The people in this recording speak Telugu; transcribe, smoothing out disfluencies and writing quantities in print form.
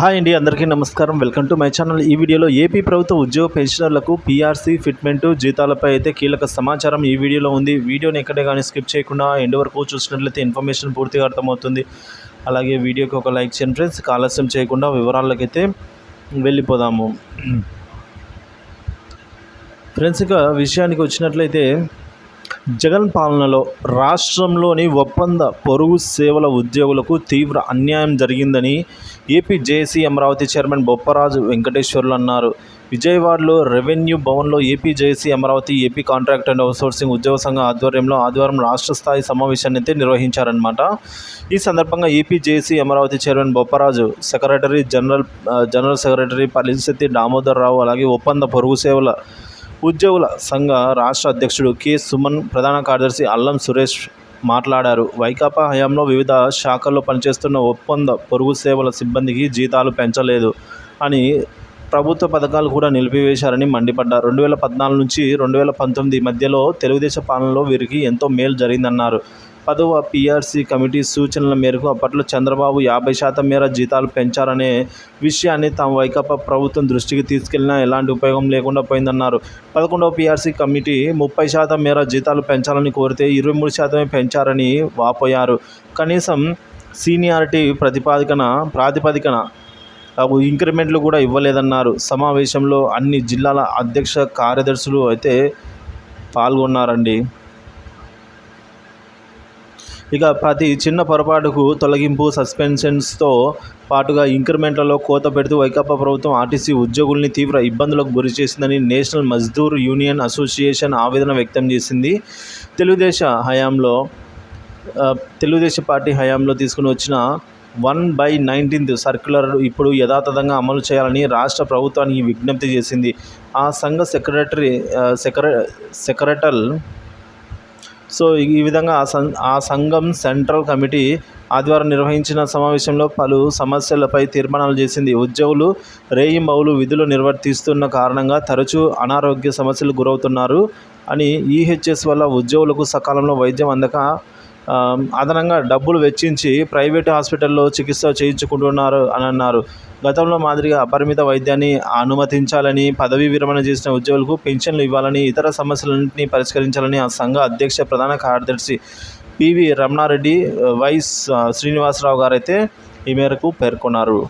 హాయ్ అండి, అందరికీ నమస్కారం. Welcome to my channel. ఈ వీడియోలో ఏపీ ప్రభుత్వ ఉద్యోగ పెన్షనర్లకు పీఆర్సీ ఫిట్మెంట్ జీతాలపై అయితే కీలక సమాచారం ఈ వీడియోలో ఉంది. వీడియోని ఎక్కడే కానీ స్కిప్ చేయకుండా ఎండ్ వరకు చూసినట్లయితే ఇన్ఫర్మేషన్ పూర్తిగా అర్థమవుతుంది. అలాగే వీడియోకి ఒక లైక్ చేయండి ఫ్రెండ్స్. ఆలస్యం చేయకుండా వివరాలకైతే వెళ్ళిపోదాము ఫ్రెండ్స్. ఇక విషయానికి వచ్చినట్లయితే జగన్ పాలనలో రాష్ట్రంలోని ఒప్పంద పొరుగు సేవల ఉద్యోగులకు తీవ్ర అన్యాయం జరిగిందని AP JAC Amaravati chairman Bopparaju Venkateswarlu అన్నారు. విజయవాడలో రెవెన్యూ భవన్లో AP JAC Amaravati AP contract and outsourcing ఉద్యోగ సంఘం ఆధ్వర్యంలో ఆదివారం రాష్ట్ర స్థాయి సమావేశాన్ని అయితే నిర్వహించారన్నమాట. ఈ సందర్భంగా AP JAC Amaravati chairman Bopparaju, general secretary Pallisetti Damodar Rao, అలాగే ఒప్పంద పొరుగు సేవల ఉద్యోగుల సంఘ రాష్ట్ర అధ్యక్షుడు కె సుమన్, ప్రధాన కార్యదర్శి అల్లం సురేష్ మాట్లాడారు. వైకాపా హయాంలో వివిధ శాఖల్లో పనిచేస్తున్న ఒప్పంద పొరుగు సేవల సిబ్బందికి జీతాలు పెంచలేదు అని, ప్రభుత్వ పథకాలు కూడా నిలిపివేశారని మండిపడ్డారు. 2014 నుంచి 2019 మధ్యలో తెలుగుదేశం పాలనలో వీరికి ఎంతో మేలు జరిగిందన్నారు. 10వ పీఆర్సీ కమిటీ సూచనల మేరకు అప్పట్లో చంద్రబాబు 50% మేర జీతాలు పెంచారనే విషయాన్ని తాము వైకాపా ప్రభుత్వం దృష్టికి తీసుకెళ్లినా ఎలాంటి ఉపయోగం లేకుండా పోయిందన్నారు. 11వ పీఆర్సీ కమిటీ 30% మేర జీతాలు పెంచాలని కోరితే 23% పెంచారని వాపోయారు. కనీసం సీనియారిటీ ప్రాతిపదికన ఇంక్రిమెంట్లు కూడా ఇవ్వలేదన్నారు. సమావేశంలో అన్ని జిల్లాల అధ్యక్ష కార్యదర్శులు అయితే పాల్గొన్నారండి. ఇక ప్రతి చిన్న పొరపాటుకు తొలగింపు, సస్పెన్షన్స్తో పాటుగా ఇంక్రిమెంట్లలో కోత పెడుతూ వైకాపా ప్రభుత్వం ఆర్టీసీ ఉద్యోగుల్ని తీవ్ర ఇబ్బందులకు గురి చేసిందని నేషనల్ మజ్దూర్ యూనియన్ అసోసియేషన్ ఆవేదన వ్యక్తం చేసింది. తెలుగుదేశం పార్టీ హయాంలో తీసుకుని వచ్చిన 1/19 సర్క్యులర్ ఇప్పుడు యథాతథంగా అమలు చేయాలని రాష్ట్ర ప్రభుత్వానికి విజ్ఞప్తి చేసింది. ఆ సంఘ సెక్రటల్ ఈ విధంగా ఆ సంఘం సెంట్రల్ కమిటీ ఆదివారం నిర్వహించిన సమావేశంలో పలు సమస్యలపై తీర్మానాలు చేసింది. ఉద్యోగులు రేయింబవళ్లు విధులు నిర్వర్తిస్తున్న కారణంగా తరచూ అనారోగ్య సమస్యలు గురవుతున్నారు అని, ఈహెచ్ఎస్ వల్ల ఉద్యోగులకు సకాలంలో వైద్యం అందక అదనంగా డబ్బులు వెచ్చించి ప్రైవేటు హాస్పిటల్లో చికిత్స చేయించుకుంటున్నారు అని అన్నారు. గతంలో మాదిరిగా అపరిమిత వైద్యాన్ని అనుమతించాలని, పదవీ విరమణ చేసిన ఉద్యోగులకు పెన్షన్లు ఇవ్వాలని, ఇతర సమస్యలన్నింటినీ పరిష్కరించాలని ఆ సంఘ అధ్యక్ష ప్రధాన కార్యదర్శి పివి రమణారెడ్డి, వై శ్రీనివాసరావు గారైతే ఈ మేరకు పేర్కొన్నారు.